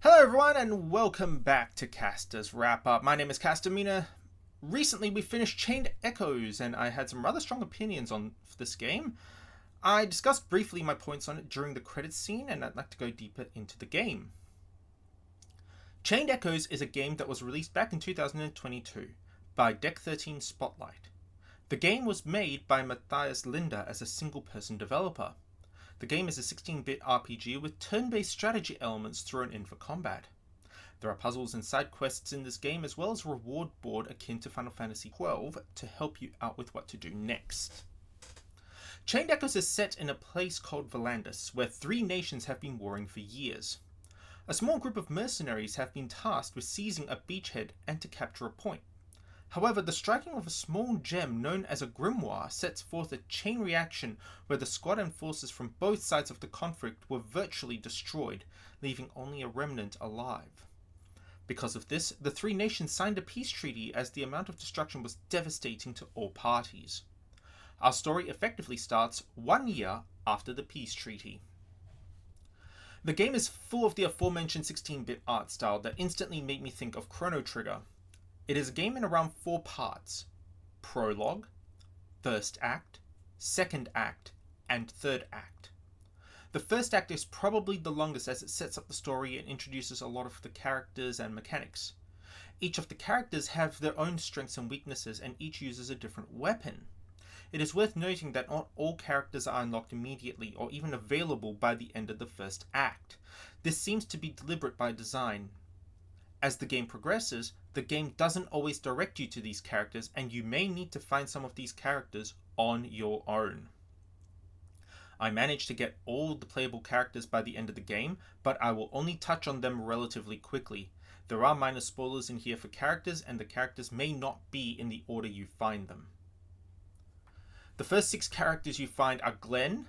Hello everyone and welcome back to Kastor's Wrap-Up. My name is Kastor. Recently we finished Chained Echoes and I had some rather strong opinions on this game. I discussed briefly my points on it during the credits scene and I'd like to go deeper into the game. Chained Echoes is a game that was released back in 2022 by Deck 13 Spotlight. The game was made by Matthias Linder as a single-person developer. The game is a 16-bit RPG with turn-based strategy elements thrown in for combat. There are puzzles and side quests in this game as well as a reward board akin to Final Fantasy XII to help you out with what to do next. Chained Echoes is set in a place called Volandis, where three nations have been warring for years. A small group of mercenaries have been tasked with seizing a beachhead and to capture a point. However, the striking of a small gem known as a grimoire sets forth a chain reaction where the squad and forces from both sides of the conflict were virtually destroyed, leaving only a remnant alive. Because of this, the three nations signed a peace treaty as the amount of destruction was devastating to all parties. Our story effectively starts 1 year after the peace treaty. The game is full of the aforementioned 16-bit art style that instantly made me think of Chrono Trigger. It is a game in around 4 parts: Prologue, First Act, Second Act, and Third Act. The first act is probably the longest as it sets up the story and introduces a lot of the characters and mechanics. Each of the characters have their own strengths and weaknesses and each uses a different weapon. It is worth noting that not all characters are unlocked immediately or even available by the end of the first act. This seems to be deliberate by design. As the game progresses, the game doesn't always direct you to these characters and you may need to find some of these characters on your own. I managed to get all the playable characters by the end of the game, but I will only touch on them relatively quickly. There are minor spoilers in here for characters and the characters may not be in the order you find them. The first 6 characters you find are Glenn,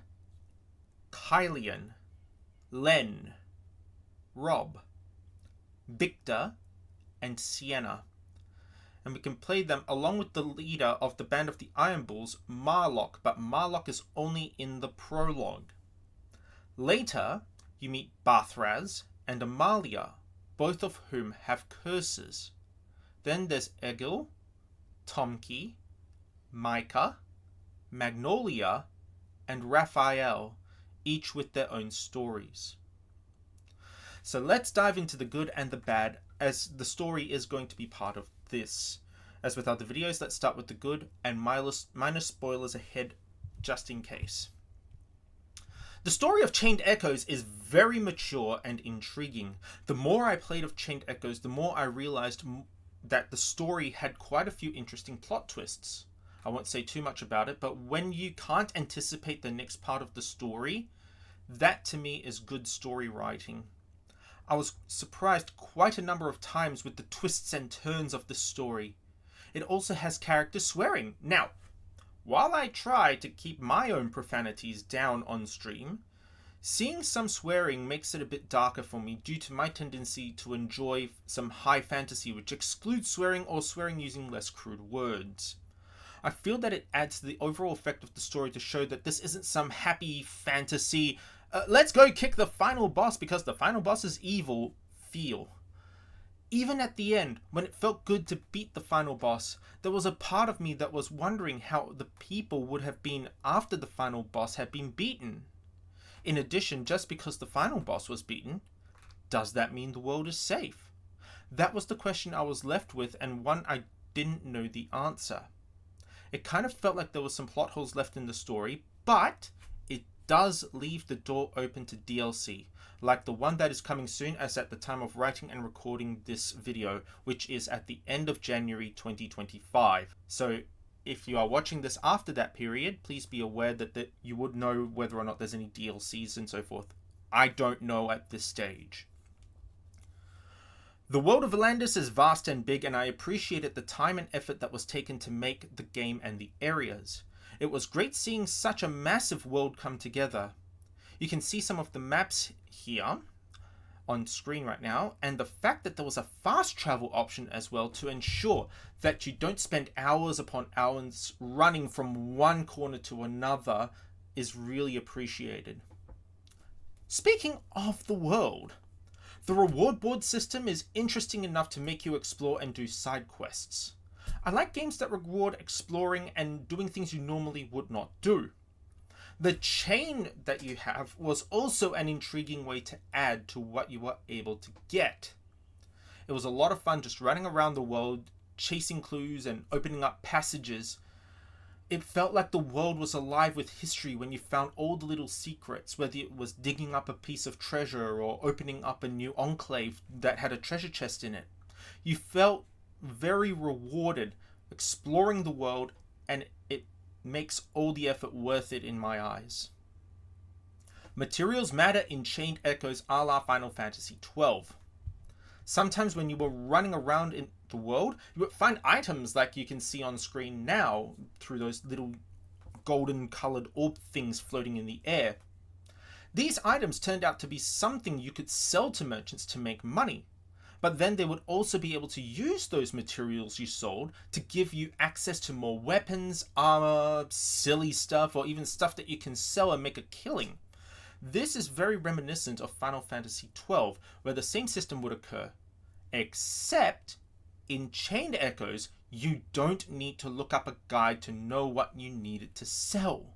Kylian, Len, Rob, Victor, and Sienna, and we can play them along with the leader of the Band of the Iron Bulls, Marlock, but Marlock is only in the prologue. Later, you meet Bathraz and Amalia, both of whom have curses. Then there's Egil, Tomki, Micah, Magnolia, and Raphael, each with their own stories. So let's dive into the good and the bad, as the story is going to be part of this. As with other videos, let's start with the good and minor spoilers ahead just in case. The story of Chained Echoes is very mature and intriguing. The more I played of Chained Echoes, the more I realized that the story had quite a few interesting plot twists. I won't say too much about it, but when you can't anticipate the next part of the story, that to me is good story writing. I was surprised quite a number of times with the twists and turns of the story. It also has character swearing. Now, while I try to keep my own profanities down on stream, seeing some swearing makes it a bit darker for me due to my tendency to enjoy some high fantasy which excludes swearing or swearing using less crude words. I feel that it adds to the overall effect of the story to show that this isn't some happy fantasy let's go kick the final boss because the final boss is evil feel. Even at the end, when it felt good to beat the final boss, there was a part of me that was wondering how the people would have been after the final boss had been beaten. In addition, just because the final boss was beaten, does that mean the world is safe? That was the question I was left with and one I didn't know the answer. It kind of felt like there was some plot holes left in the story, but it does leave the door open to DLC, like the one that is coming soon as at the time of writing and recording this video, which is at the end of January 2025. So if you are watching this after that period, please be aware that you would know whether or not there's any DLCs and so forth. I don't know at this stage. The world of Volandis is vast and big, and I appreciated the time and effort that was taken to make the game and the areas. It was great seeing such a massive world come together. You can see some of the maps here on screen right now, and the fact that there was a fast travel option as well to ensure that you don't spend hours upon hours running from one corner to another is really appreciated. Speaking of the world, The reward board system is interesting enough to make you explore and do side quests. I like games that reward exploring and doing things you normally would not do. The chain that you have was also an intriguing way to add to what you were able to get. It was a lot of fun just running around the world, chasing clues and opening up passages. It felt like the world was alive with history when you found all the little secrets, whether it was digging up a piece of treasure or opening up a new enclave that had a treasure chest in it. You felt very rewarded exploring the world, and it makes all the effort worth it in my eyes. Materials matter in Chained Echoes a la Final Fantasy XII. Sometimes when you were running around in the world, you would find items like you can see on screen now through those little golden coloured orb things floating in the air. These items turned out to be something you could sell to merchants to make money, but then they would also be able to use those materials you sold to give you access to more weapons, armor, silly stuff, or even stuff that you can sell and make a killing. This is very reminiscent of Final Fantasy XII, where the same system would occur, except in Chained Echoes, you don't need to look up a guide to know what you needed to sell.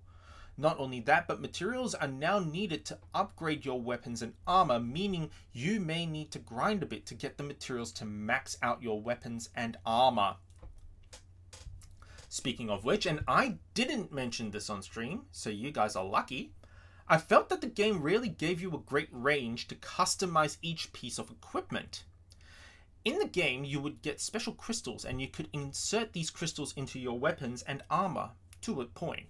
Not only that, but materials are now needed to upgrade your weapons and armor, meaning you may need to grind a bit to get the materials to max out your weapons and armor. Speaking of which, and I didn't mention this on stream, so you guys are lucky, I felt that the game really gave you a great range to customize each piece of equipment. In the game, you would get special crystals and you could insert these crystals into your weapons and armor, to a point.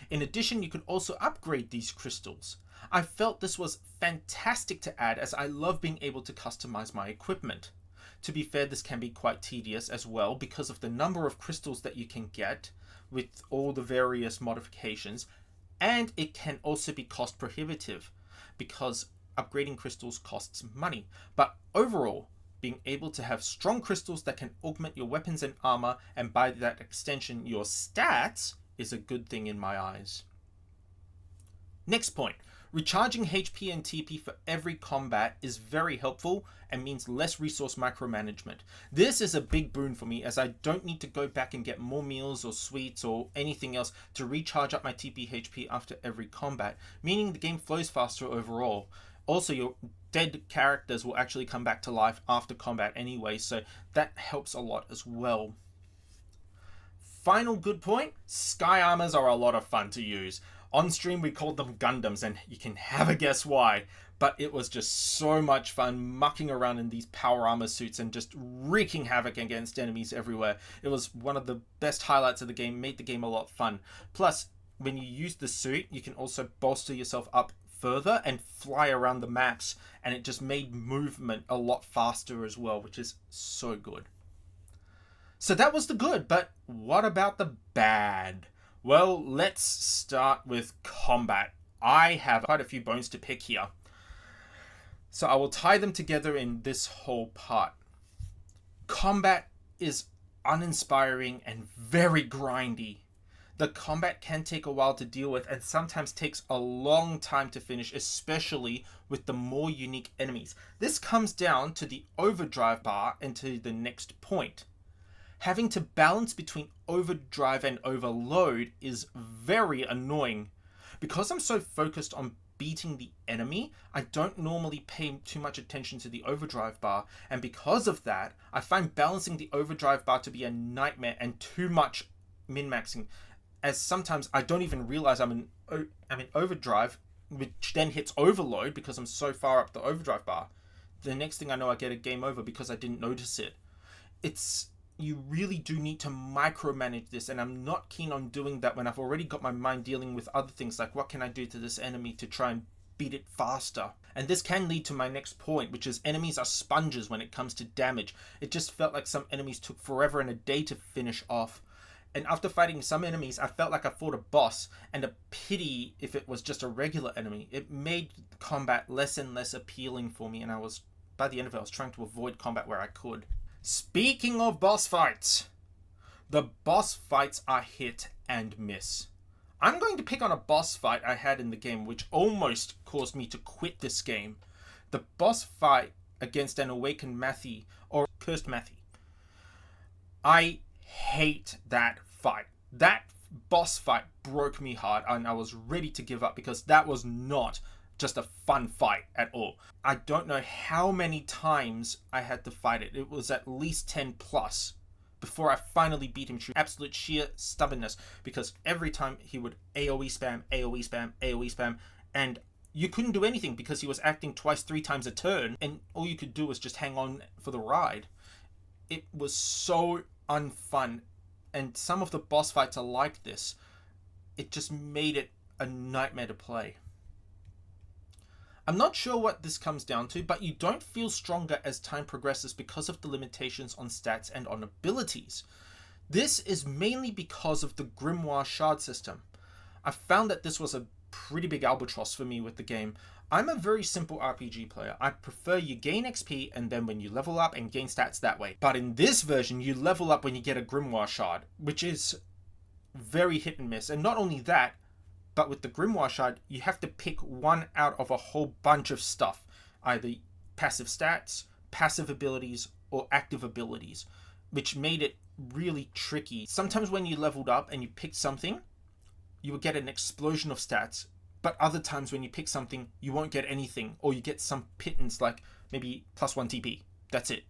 In addition, you could also upgrade these crystals. I felt this was fantastic to add, as I love being able to customize my equipment. To be fair, this can be quite tedious as well because of the number of crystals that you can get with all the various modifications, and it can also be cost prohibitive because upgrading crystals costs money. But overall, being able to have strong crystals that can augment your weapons and armor, and by that extension your stats, is a good thing in my eyes. Next point, recharging HP and TP for every combat is very helpful and means less resource micromanagement. This is a big boon for me, as I don't need to go back and get more meals or sweets or anything else to recharge up my TP HP after every combat, meaning the game flows faster overall. Also, your dead characters will actually come back to life after combat anyway, so that helps a lot as well. Final good point, sky armors are a lot of fun to use. On stream we called them Gundams, and you can have a guess why, but it was just so much fun mucking around in these power armor suits and just wreaking havoc against enemies everywhere. It was one of the best highlights of the game, made the game a lot fun. Plus, when you use the suit, you can also bolster yourself up further and fly around the maps, and it just made movement a lot faster as well, which is so good. So that was the good, but what about the bad? Well, let's start with combat. I have quite a few bones to pick here, so I will tie them together in this whole part. Combat is uninspiring and very grindy. The combat can take a while to deal with and sometimes takes a long time to finish, especially with the more unique enemies. This comes down to the overdrive bar and to the next point. Having to balance between overdrive and overload is very annoying. Because I'm so focused on beating the enemy, I don't normally pay too much attention to the overdrive bar, and because of that, I find balancing the overdrive bar to be a nightmare and too much min-maxing, as sometimes I don't even realize I'm in overdrive, which then hits overload because I'm so far up the overdrive bar. The next thing I know, I get a game over because I didn't notice it. You really do need to micromanage this, and I'm not keen on doing that when I've already got my mind dealing with other things like what can I do to this enemy to try and beat it faster. And this can lead to my next point, which is enemies are sponges when it comes to damage. It just felt like some enemies took forever and a day to finish off. And after fighting some enemies, I felt like I fought a boss, and a pity if it was just a regular enemy. It made combat less and less appealing for me, and by the end of it, I was trying to avoid combat where I could. Speaking of boss fights, the boss fights are hit and miss. I'm going to pick on a boss fight I had in the game which almost caused me to quit this game. The boss fight against an Awakened Mathy or Cursed Mathy. I hate that fight. That boss fight broke me hard, and I was ready to give up because that was not just a fun fight at all. I don't know how many times I had to fight it. It was at least 10 plus before I finally beat him through absolute sheer stubbornness, because every time he would AoE spam, AoE spam, AoE spam, and you couldn't do anything because he was acting twice, 3 times a turn, and all you could do was just hang on for the ride. It was so unfun, and some of the boss fights are like this. It just made it a nightmare to play. I'm not sure what this comes down to, but you don't feel stronger as time progresses because of the limitations on stats and on abilities. This is mainly because of the Grimoire shard system. I found that this was a pretty big albatross for me with the game. I'm a very simple RPG player. I prefer you gain XP and then when you level up and gain stats that way. But in this version, you level up when you get a Grimoire shard, which is very hit and miss. And not only that, but with the Grimoire shard, you have to pick one out of a whole bunch of stuff. Either passive stats, passive abilities, or active abilities, which made it really tricky. Sometimes when you leveled up and you picked something, you would get an explosion of stats. But other times when you pick something, you won't get anything, or you get some pittance like maybe +1 TP. That's it.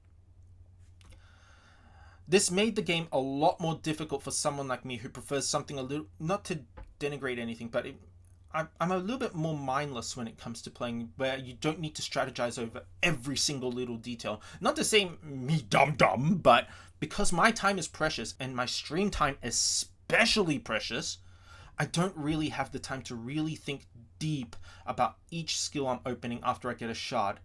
This made the game a lot more difficult for someone like me who prefers something a little, not to denigrate anything, but I'm a little bit more mindless when it comes to playing, where you don't need to strategize over every single little detail. Not to say me dumb, but because my time is precious and my stream time especially precious, I don't really have the time to really think deep about each skill I'm opening after I get a shard.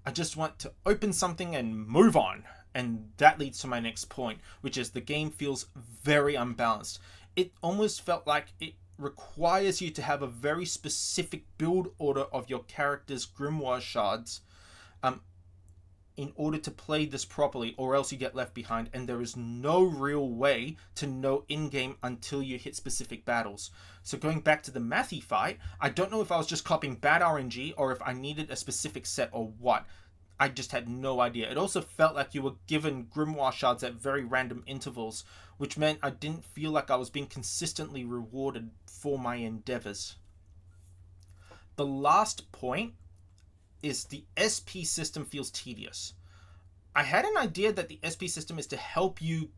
I just want to open something and move on. And that leads to my next point, which is the game feels very unbalanced. It almost felt like it requires you to have a very specific build order of your character's Grimoire shards in order to play this properly, or else you get left behind, and there is no real way to know in-game until you hit specific battles. So going back to the Mathy fight, I don't know if I was just copying bad RNG or if I needed a specific set or what. I just had no idea. It also felt like you were given Grimoire shards at very random intervals, which meant I didn't feel like I was being consistently rewarded for my endeavors. The last point is the SP system feels tedious. I had an idea that the SP system is to help you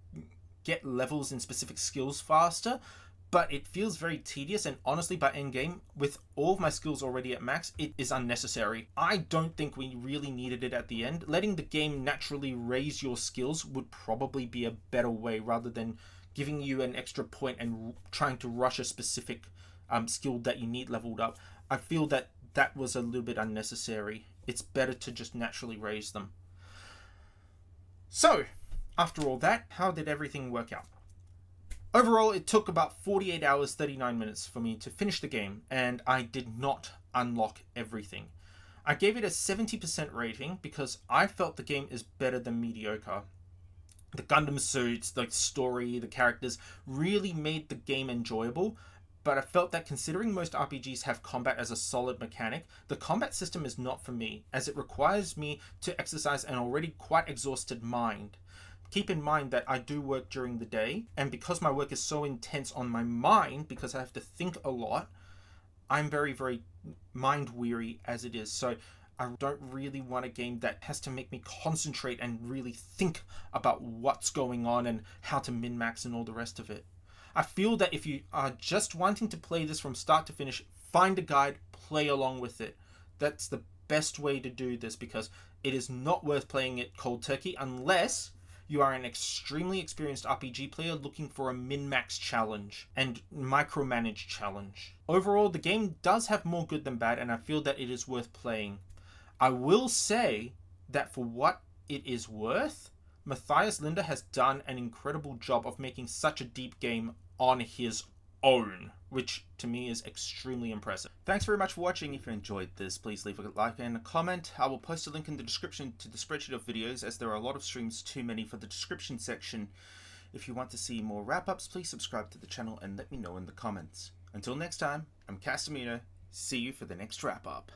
get levels in specific skills faster, but it feels very tedious, and honestly by endgame, with all of my skills already at max, it is unnecessary. I don't think we really needed it at the end. Letting the game naturally raise your skills would probably be a better way, rather than giving you an extra point and trying to rush a specific skill that you need leveled up. I feel that that was a little bit unnecessary. It's better to just naturally raise them. So, after all that, how did everything work out? Overall, it took about 48 hours, 39 minutes for me to finish the game, and I did not unlock everything. I gave it a 70% rating because I felt the game is better than mediocre. The Gundam suits, the story, the characters really made the game enjoyable, but I felt that considering most RPGs have combat as a solid mechanic, the combat system is not for me, as it requires me to exercise an already quite exhausted mind. Keep in mind that I do work during the day, and because my work is so intense on my mind, because I have to think a lot, I'm very, very mind weary as it is. So I don't really want a game that has to make me concentrate and really think about what's going on and how to min-max and all the rest of it. I feel that if you are just wanting to play this from start to finish, find a guide, play along with it. That's the best way to do this, because it is not worth playing it cold turkey unless you are an extremely experienced RPG player looking for a min-max challenge and micromanage challenge. Overall, the game does have more good than bad, and I feel that it is worth playing. I will say that for what it is worth, Matthias Linder has done an incredible job of making such a deep game on his own, which to me is extremely impressive. Thanks very much for watching. If you enjoyed this, please leave a like and a comment. I will post a link in the description to the spreadsheet of videos, as there are a lot of streams too many for the description section. If you want to see more wrap-ups, please subscribe to the channel and let me know in the comments. Until next time, I'm Kastor. See you for the next wrap-up.